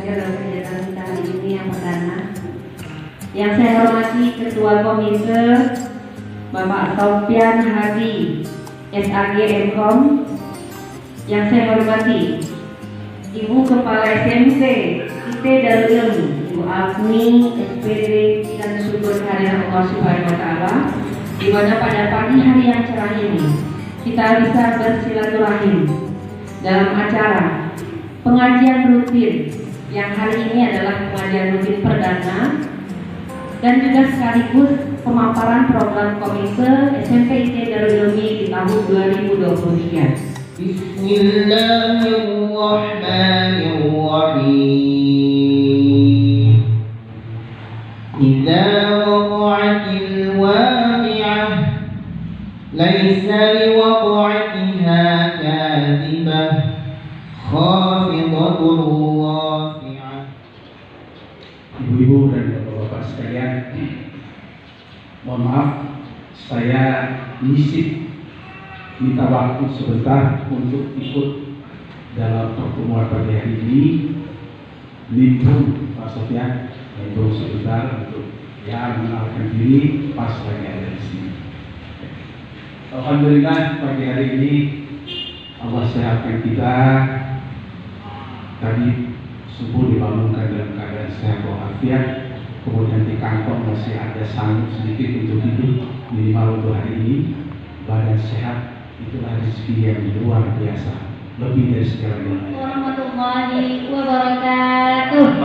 hadir dalam kegiatan kita hari ini yang perdana. Yang saya hormati Ketua Komite Bapak Sofyan Hadi, SAG Mkom. Yang saya hormati Ibu Kepala SMP IT Darul Ilmi, Ibu Afni, SPD, dan syukur kehadiran Allah Subhanahu wa Ta'ala, di mana pada pagi hari yang cerah ini kita bisa bersilaturahim dalam acara pengajian rutin yang hari ini adalah pengajian rutin perdana dan juga sekaligus pemaparan program Komite SMP IT Darul Ilmi di tahun 2023. Bismillahirrahmanirrahim. Idza waqa'atil waqi'ah laisa liwaqa'atiha kadhibah khafidatun rafi'ah. Ibu-ibu dan bapak-bapak sekalian, mohon maaf saya minta waktu sebentar untuk ikut dalam pertemuan pagi hari ini. Limpung Pak Sofyan, limpung sebentar untuk mengenalkan diri pas lagi ada di sini. Alhamdulillah pagi hari ini Allah sehatkan kita. Tadi subuh dibangunkan dalam keadaan sehat walafiat, kemudian di kantong masih ada sanggup sedikit untuk hidup minimal untuk hari ini. Badan sehat itulah rezeki yang luar biasa, lebih dari segalanya. Warahmatullahi wabarakatuh.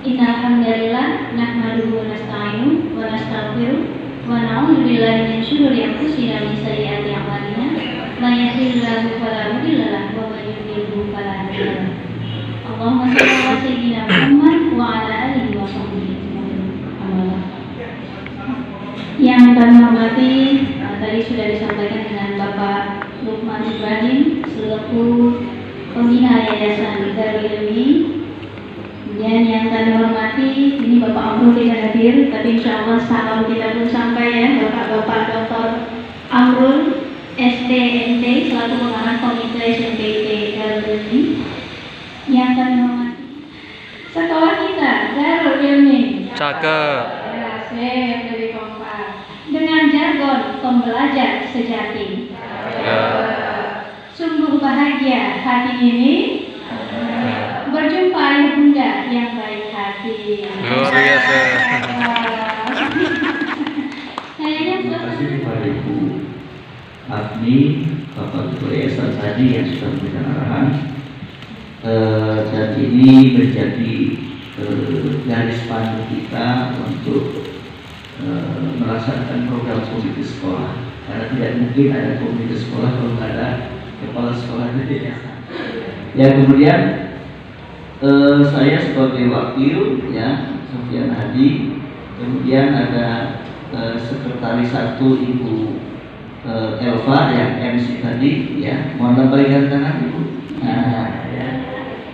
Innal hamdalillah nahmaduhu wa nasta'inuhu wa nastaghfiruh wa na'udzu billahi min shururi anfusina wa min sayyiati a'malina. May yahdihillahu fala mudilla lahu wa may yudlilhu fala hadiya lahu. Allahumma shalli ala sayyidina Muhammad wa ala alihi wa sahbihi ajma'in. Yang kami hormati, tadi sudah disampaikan dengan Bapak Lukman Ibrahim selaku pembina Yayasan Darul Ilmi. Kemudian yang kami hormati, ini Bapak Amrul tidak hadir, tapi insya Allah salam kita belum sampai ya, Bapak-bapak Dr. Amrul STNT selaku pengarah Komite SMPT Darul Ilmi. Yang kami hormati sekolah kita Darul Ilmi. Cakep. Dari kompas dengan jargon pembelajar sejati. Sungguh bahagia hati ini berjumpa ayah bunda yang baik hati. Luar biasa. Terima kasih kepada Ibu Afni, Bapak Ketua Yayasan tadi yang sudah memberikan arahan. Dan ini menjadi garis pandu kita untuk melaksanakan program komite sekolah, karena tidak mungkin ada komite sekolah kalau tidak ada kepala sekolah di yayasan. Ya, kemudian saya sebagai wakil ya Sofyan Hadi, kemudian ada sekretaris 1 Ibu Elva yang MC tadi ya, mohon berikan tangan Ibu.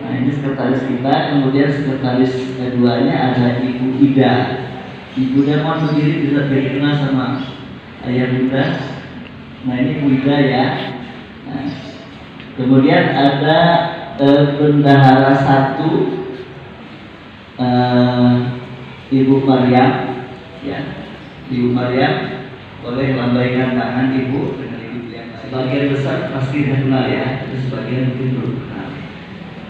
Nah, ini sekretaris kita, kemudian sekretaris keduanya ada Ibu Ida. Ibunya mau sendiri bisa dikenal sama ayah bunda. Nah, ini Bu Ida ya. Nah, kemudian ada bendahara 1 Ibu Maryam ya. Ibu Maryam, boleh lambaikan tangan Ibu dengan Ibu yang sebagian besar pasti dikenal ya, itu sebagian mungkin belum kenal.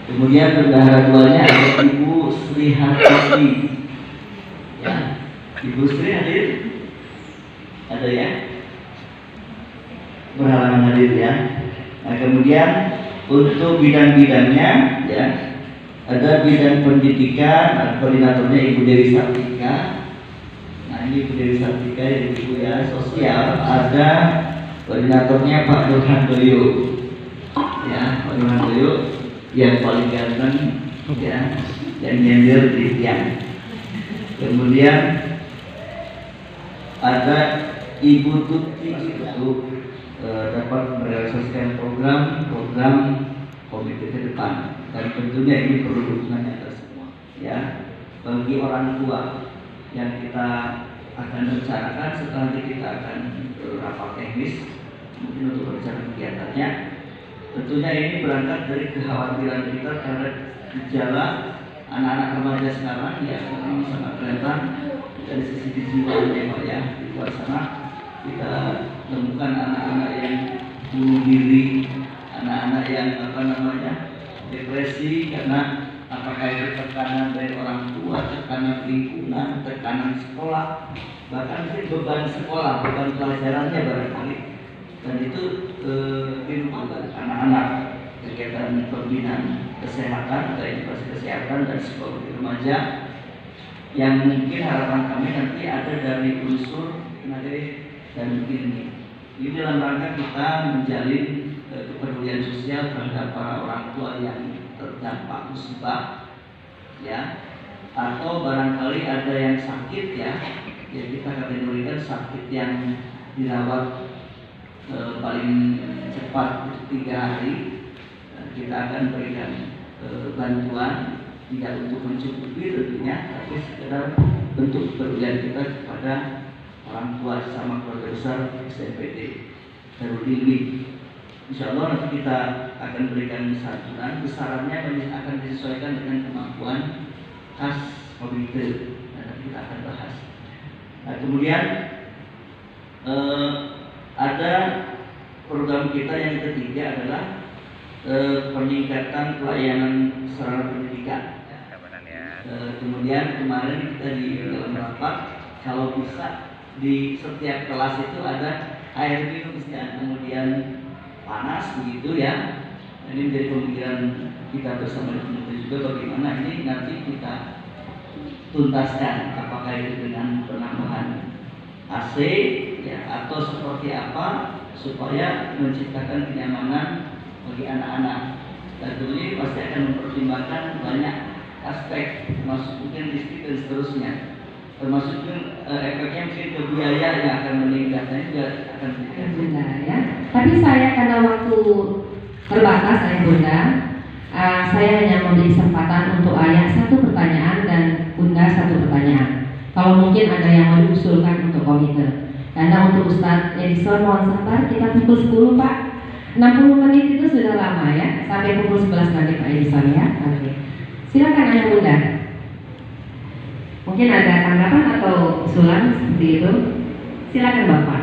Kemudian bendahara 2-nya ada Ibu Sri Hartati ya. Ibu Sri hadir? Ada ya? Berhalangan hadir ya. Nah, kemudian untuk bidang-bidangnya ya, ada bidang pendidikan, koordinatornya Ibu Dewi Sartika. Nah, ini Ibu Dewi Sartika, Ibu ya. Sosial ada koordinatornya Pak Nurhan Doyo ya, Pak Nurhan Doyo yang paling ganteng ya, yang nyender di tiang. Kemudian ada Ibu Tuti untuk dapat merealisasikan program komite ke depan, dan tentunya ini perlu dukungan kita semua ya. Bagi orang tua yang kita akan rencanakan setelah nanti kita akan rapat teknis mungkin untuk rencana kegiatannya. tentunya ini berangkat dari kekhawatiran kita terhadap gejala anak-anak remaja sekarang ya, memang sangat kelihatan dari sisi kejiwaan ya Pak ya. Di luar sana kita temukan anak-anak yang bunuh diri, anak-anak yang depresi karena apakah itu tekanan dari orang tua, tekanan lingkungan, tekanan sekolah, bahkan mungkin beban sekolah, beban pelajarannya barangkali. Dan itu dilupakan anak-anak kegiatan pembinaan kesehatan, edukasi kesehatan dan psikologi remaja yang mungkin harapan kami nanti ada dari unsur tenaga dan ilmu. Ini dalam rangka kita menjalin kepedulian sosial terhadap para orang tua yang terdampak musibah, ya, atau barangkali ada yang sakit ya kita kategorikan sakit yang dirawat paling cepat 3 hari. Kita akan berikan bantuan tidak untuk mencukupi tentunya, tapi sekedar bentuk kepedulian kita kepada orang tua sama keluarga besar SMPD Darul Ilmi. Insya Allah nanti kita akan berikan santunan, besarannya akan disesuaikan dengan kemampuan khas komite, dan kita akan bahas. Nah, kemudian ada program kita yang ketiga adalah peningkatan pelayanan sarana pendidikan. Kemudian kemarin kita di dalam rapat, kalau bisa di setiap kelas itu ada air minum ya, kemudian panas begitu ya. Ini menjadi pemikiran kita bersama dengan juga bagaimana ini nanti kita tuntaskan, apakah itu dengan penambahan AC ya, atau seperti apa supaya menciptakan kenyamanan bagi anak-anak. Dan tentunya pasti akan mempertimbangkan banyak aspek, termasuk mungkin listrik dan seterusnya, termasuk efeknya mungkin ke biaya yang akan meningkatnya juga akan meningkat. Benar ya. Tapi saya karena waktu terbatas Ayah Bunda, saya hanya memberi kesempatan untuk Ayah 1 pertanyaan dan Bunda 1 pertanyaan. Kalau mungkin ada yang mau diusulkan untuk komite. Karena untuk Ustadz Edison mohon sabar, kita pukul 10 Pak. 60 menit itu sudah lama ya, sampai pukul 11 nanti Pak Edison ya. Oke. Silakan Ayah Bunda. Mungkin ada tanggapan atau usulan seperti itu. Silakan Bapak.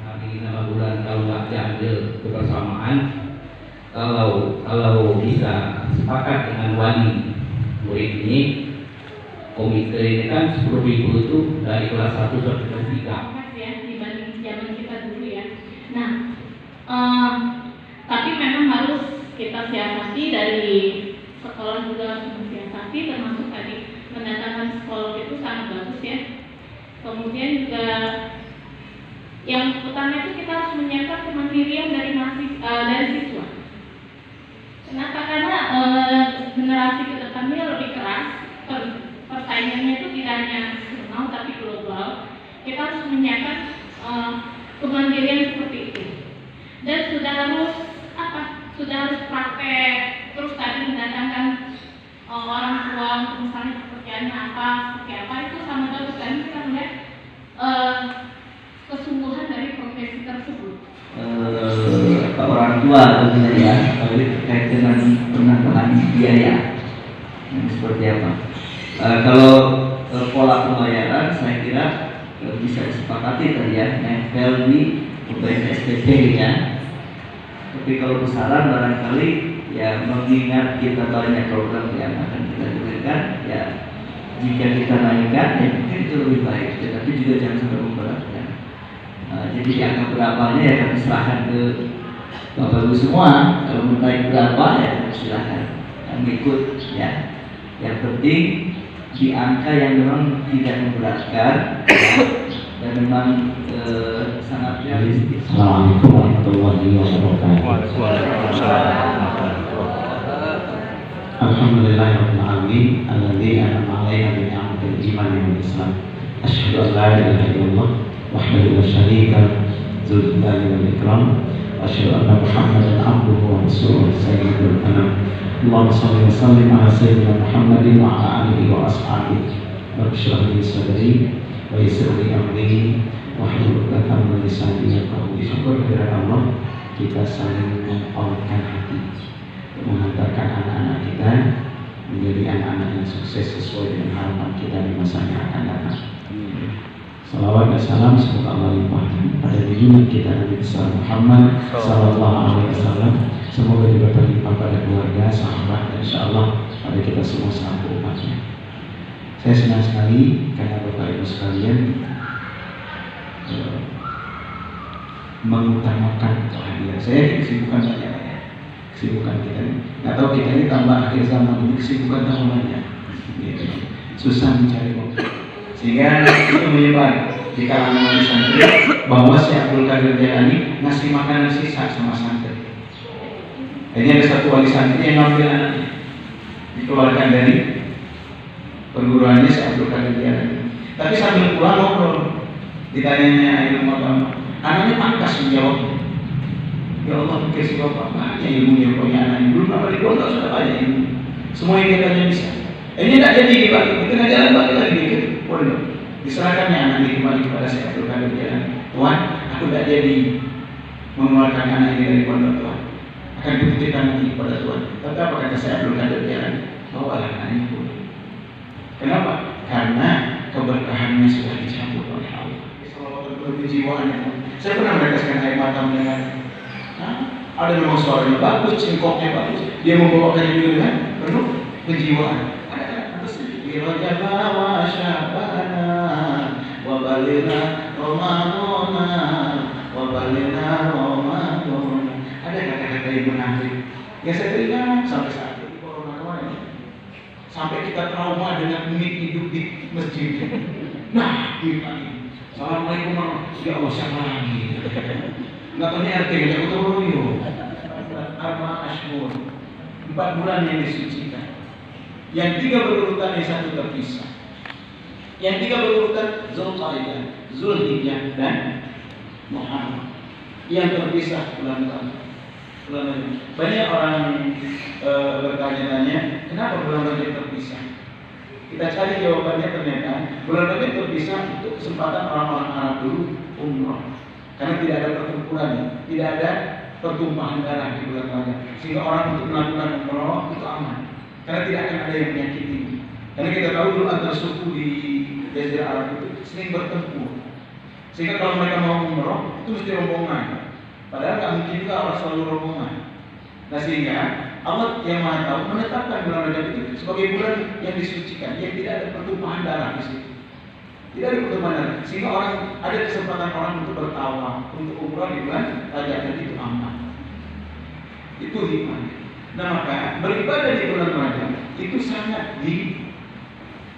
Hari ini bulan kalau nggak diambil kebersamaan, kalau bisa sepakat dengan wali murid ini, komite ini kan 10.000 itu dari kelas 1 sampai kelas 3. Ya, dibanding zaman kita dulu ya. Nah, tapi memang harus kita siasati, dari sekolah juga harus mensiasati, termasuk tadi mendatangkan psikolog itu sangat bagus ya. Kemudian juga yang utama itu kita harus menyiapkan kemandirian dari siswa. Kenapa? Karena generasi ke depannya lebih keras, persaingannya itu tidak hanya nasional tapi global. Kita harus menyiapkan kemandirian seperti itu. Dan sudah harus praktek, terus tadi mendatangkan orang tua untuk misalnya pekerjaannya seperti apa itu sama bagus. Dan kita melihat kesungguhan dari profesi tersebut. Orang tua tentunya ya, terkait dengan penambahan biaya ini seperti apa? Kalau pola pembayaran saya kira bisa disepakati tadi ya, nempel di SPP ya. Tapi kalau besaran barangkali ya, mengingat kita banyak program yang akan kita berikan ya, jika kita naikkan ya mungkin itu lebih baik, tetapi juga jangan sampai memberatkan. Jadi angka berapanya ya kami serahkan ke Bapak Ibu semua. Kalau mau naik berapa ya silahkan ikut ya. Yang penting di angka yang memang tidak memberatkan ya, dan memang sangat realistis. Assalamualaikum warahmatullahi wabarakatuh. Alhamdulillahirabbil alamin alladzi an'ama 'alaina bi ni'matil iman wal islam. Asyhadu an la ilaha illallah wahdahu la syarika dzul jalali wal ikram. Asyhadu anna Muhammadan abduhu wa rasuluhu sayyidul anam. Allahumma shalli wa sallim ala sayyidina Muhammadin wa ala alihi wa ashabihi. Rabbi shrah li sadri wa yassir li amri wahlul 'uqdatam min lisani yafqahu qawli. Syukur kehadirat Allah, kita saling mengaulkan hati untuk menghantarkan anak-anak kita menjadi anak-anak yang sukses sesuai dengan harapan kita di masa yang akan datang. Salawat dan salam semoga Allah limpahkan pada junjungan kita Nabi besar Muhammad sallallahu alaihi wasallam. Semoga juga terlimpah pada keluarga, sahabat, dan insyaallah pada kita semua selaku umatnya. Saya senang sekali karena Bapak Ibu sekalian mengutamakan kehadiran. Saya kesibukan banyak, kesibukan kita ini. Nggak tahu kita ini tambah akhir zaman ini kesibukan tambah banyak. Susah mencari waktu. Sehingga itu menyebar di kalangan santri bahwa Syekh Abdul Qadir Jailani ngasih makanan sisa sama santri. Akhirnya ada satu wali santri yang ngambil anaknya, dikeluarkan dari perguruannya Syekh Abdul Qadir Jailani. Tapi sambil pulang ngobrol, ditanyanya ilmu agama, anaknya pangkas menjawab, ya Allah pikir si bapak banyak ilmunya punya anaknya. Dulu apa di pondok sudah banyak ilmu, semua yang katanya bisa. Ini tidak jadi dibalik, di tengah jalan balik lagi ke pondok. Diserahkannya anaknya kembali kepada Syekh Abdul Qadir Jailani. Tuhan, aku tidak jadi mengeluarkan anak ini dari pondok Tuhan. Akan dititipkan nanti kepada Tuhan. Tapi apa kata Syekh Abdul Qadir Jailani? Bawalah anaknya pulang. Kenapa? Karena keberkahannya sudah dicabut oleh Allah. Salawat kejiwaannya. Saya pernah meneteskan air mata mendengar. Ada memang suaranya bagus, cengkoknya bagus. Dia membawakannya juga dengan penuh kejiwaan. Wirajaba wa syabana wa balina Ramadana wa balina Ramadana. Ada kata-kata yang menarik yang saya teringat sampai saat ini corona kemarin. Sampai kita trauma dengan mic hidup di masjid. Nah, gimana? Assalamualaikum warahmatullahi wabarakatuh. Ya Allah, siapa lagi? Nggak tahu RT, nggak tahu Arma Ashmur. 4 bulan yang disucikan. Yang 3 berurutan, yang 1 terpisah. Yang 3 berurutan Zulqa'dah, Zulhijjah, dan Muharram. Yang terpisah bulan Rajab. Banyak orang bertanya-tanya, kenapa bulan Rajab terpisah? Kita cari jawabannya, ternyata bulan Rajab terpisah untuk kesempatan orang-orang Arab dulu umrah. Karena tidak ada pertempuran, tidak ada pertumpahan darah di bulan Rajab, sehingga orang untuk melakukan umrah itu aman. Karena tidak akan ada yang menyakiti. Karena kita tahu dulu antar suku di Jazirah Arab itu sering bertempur. Sehingga kalau mereka mau umroh itu mesti rombongan. Padahal nggak mungkin juga orang selalu rombongan. Nah sehingga Allah yang Maha Tahu menetapkan bulan Rajab itu sebagai bulan yang disucikan, yang tidak ada pertumpahan darah di situ. Tidak ada pertumpahan darah. Sehingga orang ada kesempatan orang untuk bertawaf, untuk umroh di bulan Rajab, dan itu aman. Itu hikmahnya. Nah maka beribadah di bulan Rajab itu sangat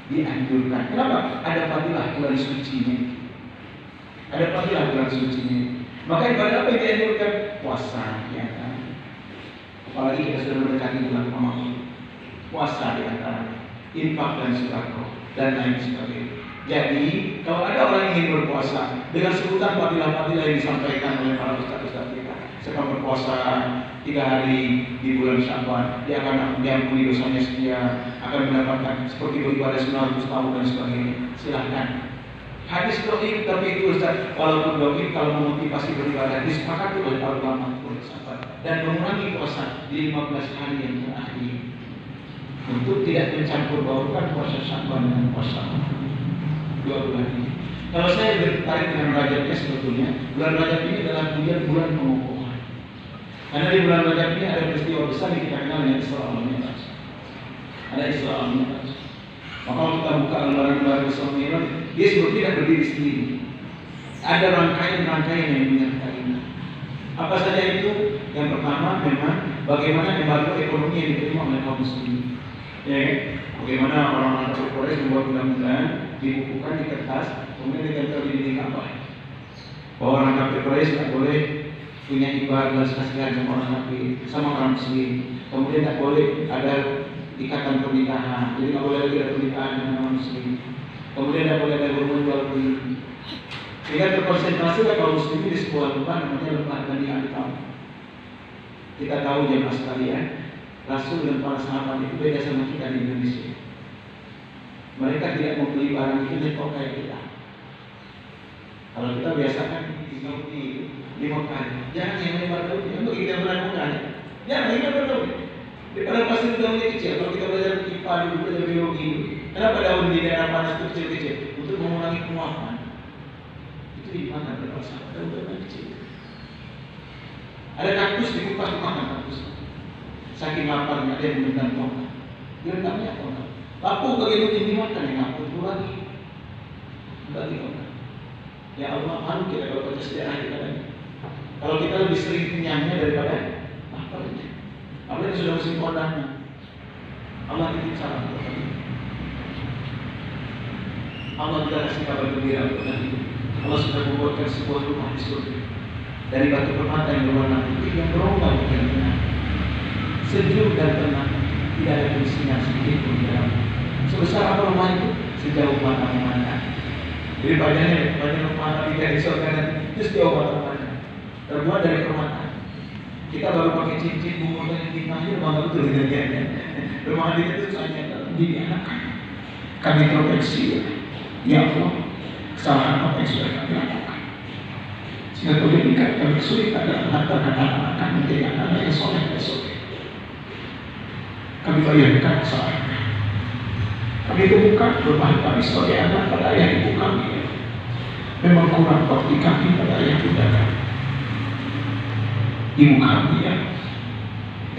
dianjurkan. Kenapa? Ada fadilah bulan sucinya. Ada fadilah bulan sucinya. Maka ibadah apa yang dianjurkan? Puasa, ya kan? Apalagi kita sudah mendekati bulan Ramadan. Puasa di antara infak dan sedekah dan lain sebagainya. Jadi kalau ada orang yang ingin berpuasa dengan sebutan fadilah-fadilah yang disampaikan oleh para ustaz-ustaz kita, sekarang berpuasa 3 hari di bulan Sya'ban, dia akan diampuni dosanya sekian, akan mendapatkan seperti beribadah 900 tahun dan sebagainya. Silahkan. Hadis doib, tapi itu Ustaz, walaupun doib kalau memotivasi beribadah disepakati oleh para ulama dan mengurangi puasa di 15 hari yang terakhir untuk tidak mencampur baurkan puasa Sya'ban dan puasa 2 bulan ini. Kalau saya tertarik dengan Rajabnya, sebetulnya bulan Rajab ini adalah bulan pengukuhan. Karena di bulan Rajab ini ada peristiwa besar yang kita kenal dengan Isra al-Mi'raj. Ada Isra al-Mi'raj. Maka kalau kita buka lembaran-lembaran Isra al-Mi'raj, dia sebetulnya tidak berdiri sendiri. Ada rangkaian-rangkaian yang menyertainya. Apa saja itu? Yang pertama memang bagaimana embargo ekonomi yang diterima oleh kaum muslimin. Ya, bagaimana orang-orang Quraisy membuat undang-undang, dibukukan di kertas, kemudian ditempel di dinding Ka'bah. Bahwa orang kafir Quraisy tidak boleh punya ibadah kasihan sama orang kafir, sama orang muslim. Kemudian tidak boleh ada ikatan pernikahan, jadi tidak boleh lagi ada pernikahan dengan orang muslim. Kemudian tidak boleh ada hubungan jual beli. Sehingga terkonsentrasilah kaum muslimin di sebuah tempat namanya Lembah Bani Arqam. Kita tahu jemaah sekalian, Rasul dan para sahabat itu beda sama kita di Indonesia. Mereka tidak membeli barang itu nekok kayak kita. Kalau kita biasakan di Mekah, jangan yang lebar daunnya untuk kita melakukan. Jangan yang lebar daunnya. Daripada pasir daunnya kecil. Kalau kita belajar IPA dulu, belajar biologi dulu. Kenapa daun di daerah panas itu kecil-kecil? Untuk mengurangi penguapan. Itu dimakan oleh pasir daun kecil. Ada kaktus dikupas dimakan kaktus. Saking laparnya ada yang menendang tongkat. Direndamnya tongkat. Lapu begitu tinggi makan yang lapu itu lagi. Bagi tongkat. Ya Allah, malu kita kalau baca sejarah kita tadi. Kalau kita lebih sering kenyangnya daripada laparnya. Apa yang sudah musim kodangnya? Allah titip salam untuk kita. Allah tidak kasih kabar gembira untuk kita. Allah sudah membuatkan sebuah rumah di surga dari batu permata yang berwarna putih yang berubah bukan benar, sejuk dan tenang, tidak ada kemiskinan sedikit pun di dalam. Sebesar apa rumah itu? Sejauh mata memandang. Jadi banyak mata tidak di surga dan itu sejauh mata memandang. Terbuat dari permata. Kita baru pakai cincin bunga dan timahnya rumah betul kejadiannya. Rumah kita itu hanya dianak-anak. Kami proteksi, ya Allah, kesalahan apa yang sudah kami lakukan. Sehingga kau jadikan kami kesulitan dalam menghantarkan anak-anak kami menjadi anak-anak yang soleh dan soleh. Kami bayangkan kesalahan kami. Kami temukan kelemahan kami sebagai anak pada ayah ibu kami. Memang kurang bakti kami pada ayah bunda kami. Ibu kami ya.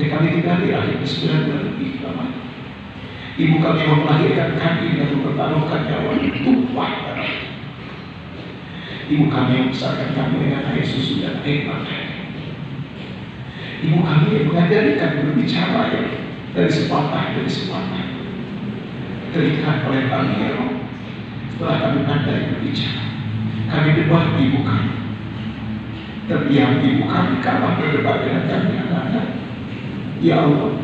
Kami tinggal di akhir 9 bulan lebih lamanya. Ibu kami yang melahirkan kami dan mempertaruhkan nyawa tumpah darah. Ibu kami yang membesarkan kami dengan air susu dan air mata. Ibu kami yang mengajari kami berbicara ya, dari sepatah demi sepatah. Terikat oleh kami ya Allah. Setelah kami pandai berbicara, kami debat ibu kami. Terdiam ibu kami kalah berdebat dengan kami anak-anak. Ya Allah,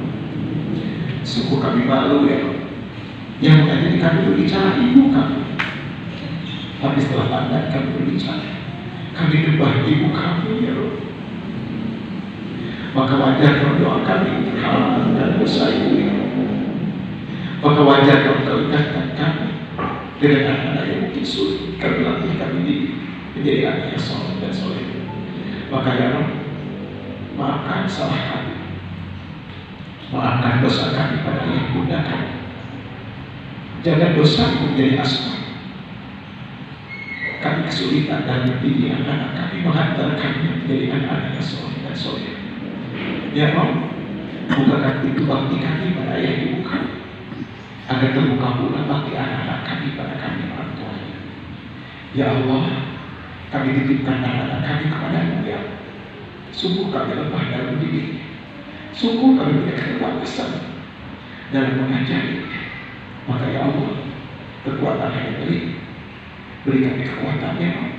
sungguh kami malu ya Allah. Yang mengajari kami berbicara ibu kami. Tapi setelah pandai kami berbicara, kami debat ibu kami ya Allah. Maka wajar kalau doa kami terhalang dan dosa ibu ya Allah. Maka wajar kalau kau ingatkan kami dengan anak-anak yang mungkin sulit kami latih kami menjadi anak yang soleh dan soleh. Maka ya Allah, maafkan salah kami, maafkan dosa kami pada ayah bunda kami. Jangan dosa menjadi asma. Kami kesulitan dalam mendidik anak-anak kami, menghantar kami menjadi anak-anak yang soleh dan soleh. Ya Allah, bukakan pintu bakti kami pada ayah ibu kami, agar terbuka pula bakti anak-anak kami pada kami orang tuanya. Ya Allah, kami titipkan anak-anak kami kepada-Mu ya. Sungguh kami lemah dalam mendidik. Sungguh kami punya keterbatasan dalam mengajari. Maka ya Allah, kekuatan yang berikan kekuatan ya Allah.